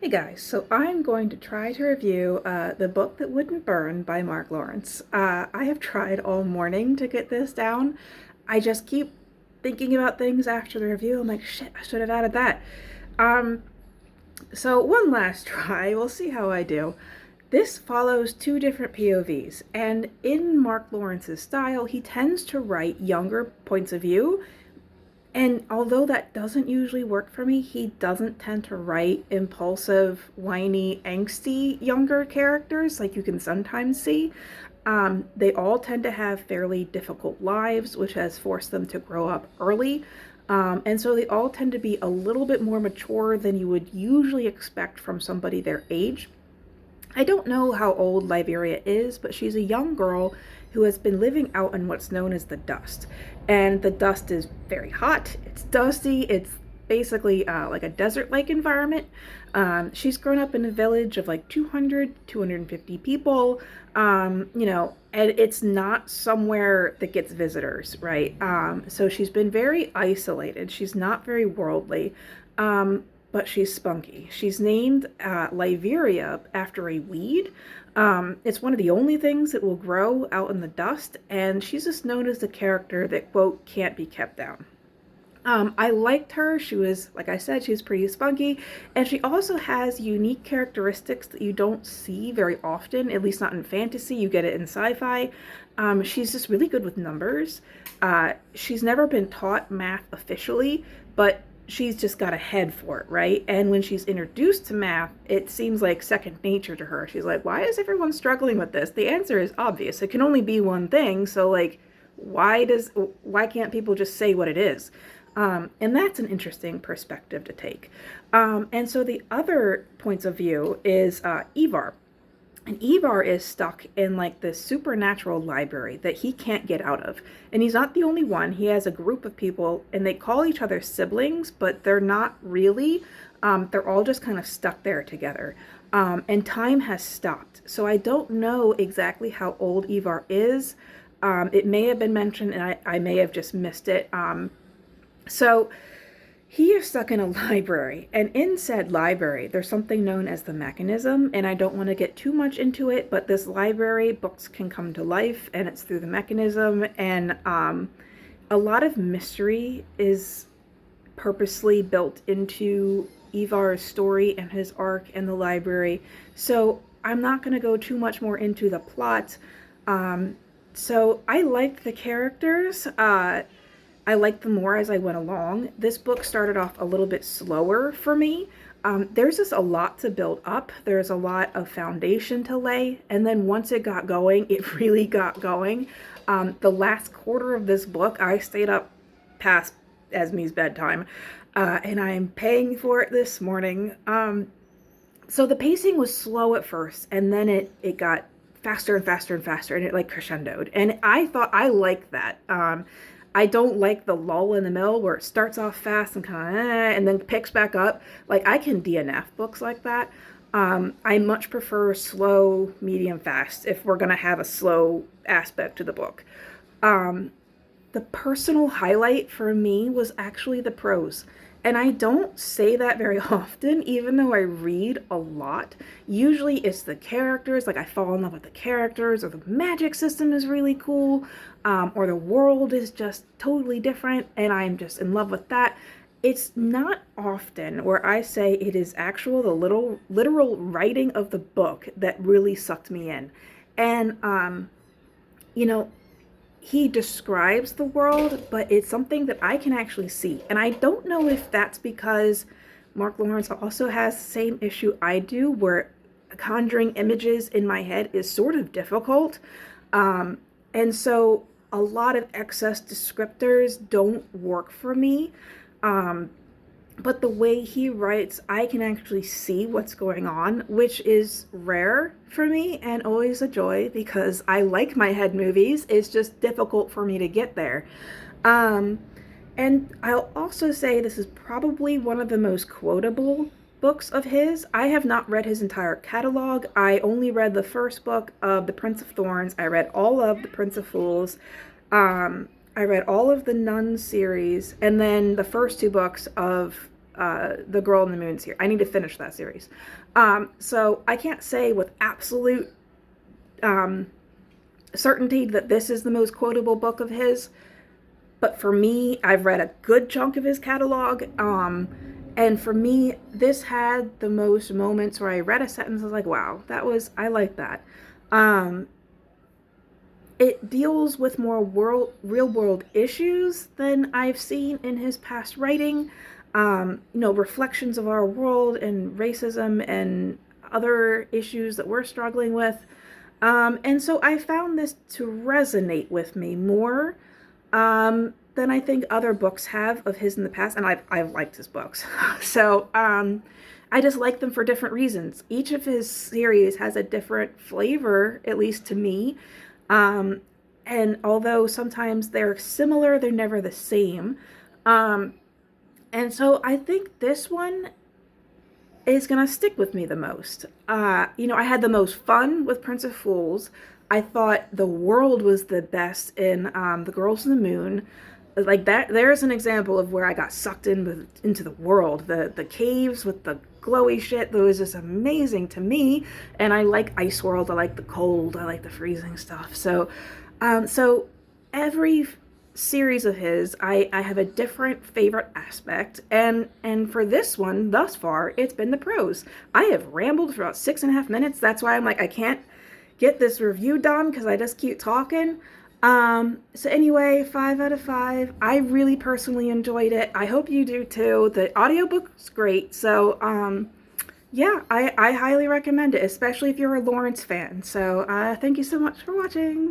Hey guys, so I'm going to try to review The Book That Wouldn't Burn by Mark Lawrence. I have tried all morning to get this down. I just keep thinking about things after the review. I'm like, shit, I should have added that. Um, so one last try. We'll see how I do. This follows two different POVs, and in Mark Lawrence's style, he tends to write younger points of view, and although that doesn't usually work for me, he doesn't tend to write impulsive, whiny, angsty younger characters like you can sometimes see. They all tend to have fairly difficult lives, which has forced them to grow up early. And so they all tend to be a little bit more mature than you would usually expect from somebody their age. I don't know how old Liberia is, but she's a young girl who has been living out in what's known as the dust. And the dust is very hot, it's dusty, it's basically like a desert-like environment. She's grown up in a village of like 250 people, and it's not somewhere that gets visitors, right? So she's been very isolated. She's not very worldly. But she's spunky. She's named Liberia after a weed. It's one of the only things that will grow out in the dust, and she's just known as the character that, quote, can't be kept down. I liked her. She was, like I said, she's pretty spunky, and she also has unique characteristics that you don't see very often, at least not in fantasy. You get it in sci-fi. She's just really good with numbers. She's never been taught math officially, but she's just got a head for it, right? And when she's introduced to math, it seems like second nature to her. She's like, why is everyone struggling with this? The answer is obvious. It can only be one thing. So like, why can't people just say what it is? And that's an interesting perspective to take. And so the other points of view is Ivar. And Ivar is stuck in like this supernatural library that he can't get out of. And he's not the only one. He has a group of people and they call each other siblings, but they're not really. They're all just kind of stuck there together. And time has stopped. So I don't know exactly how old Ivar is. It may have been mentioned and I may have just missed it. So he is stuck in a library, and in said library, there's something known as the mechanism, and I don't want to get too much into it, but this library, books can come to life, and it's through the mechanism, and a lot of mystery is purposely built into Ivar's story and his arc and the library, so I'm not going to go too much more into the plot. So I liked the characters. I liked them more as I went along. This book started off a little bit slower for me. There's just a lot to build up. There's a lot of foundation to lay. And then once it got going, it really got going. The last quarter of this book, I stayed up past Esme's bedtime. And I am paying for it this morning. So the pacing was slow at first, and then it got faster and faster and faster, and it like crescendoed. And I thought I liked that. I don't like the lull in the middle where it starts off fast and kind of and then picks back up. Like I can DNF books like that. I much prefer slow, medium, fast if we're gonna have a slow aspect to the book. The personal highlight for me was actually the prose. And I don't say that very often, even though I read a lot. Usually it's the characters, like I fall in love with the characters, or the magic system is really cool, or the world is just totally different, and I'm just in love with that. It's not often where I say it is the literal writing of the book that really sucked me in. And, you know, he describes the world, but it's something that I can actually see. And I don't know if that's because Mark Lawrence also has the same issue I do, where conjuring images in my head is sort of difficult. And so a lot of excess descriptors don't work for me. But the way he writes, I can actually see what's going on, which is rare for me and always a joy because I like my head movies. It's just difficult for me to get there. And I'll also say this is probably one of the most quotable books of his. I have not read his entire catalog. I only read the first book of The Prince of Thorns. I read all of The Prince of Fools. I read all of the Nun series, and then the first two books of the Girl in the Moon series. I need to finish that series. So I can't say with absolute um, certainty that this is the most quotable book of his, but for me, I've read a good chunk of his catalog. And for me, this had the most moments where I read a sentence, I was like, wow, I like that. Um, it deals with more real world issues than I've seen in his past writing. Reflections of our world and racism and other issues that we're struggling with. And so I found this to resonate with me more than I think other books have of his in the past, and I've liked his books. So I just like them for different reasons. Each of his series has a different flavor, at least to me. Um, and although sometimes they're similar, they're never the same. Um, and so I think this one is gonna stick with me the most. I had the most fun with Prince of Fools. I thought the world was the best in The Girls in the Moon. Like that, there's an example of where I got sucked into the world. The caves with the glowy shit, that was just amazing to me. And I like Ice World. I like the cold. I like the freezing stuff. So every series of his, I have a different favorite aspect, and for this one thus far, it's been the prose. I have rambled for about 6.5 minutes. That's why I'm like, I can't get this review done because I just keep talking. So anyway, 5 out of 5. I really personally enjoyed it. I hope you do too. The audiobook's great. So yeah, I highly recommend it, especially if you're a Lawrence fan. So thank you so much for watching.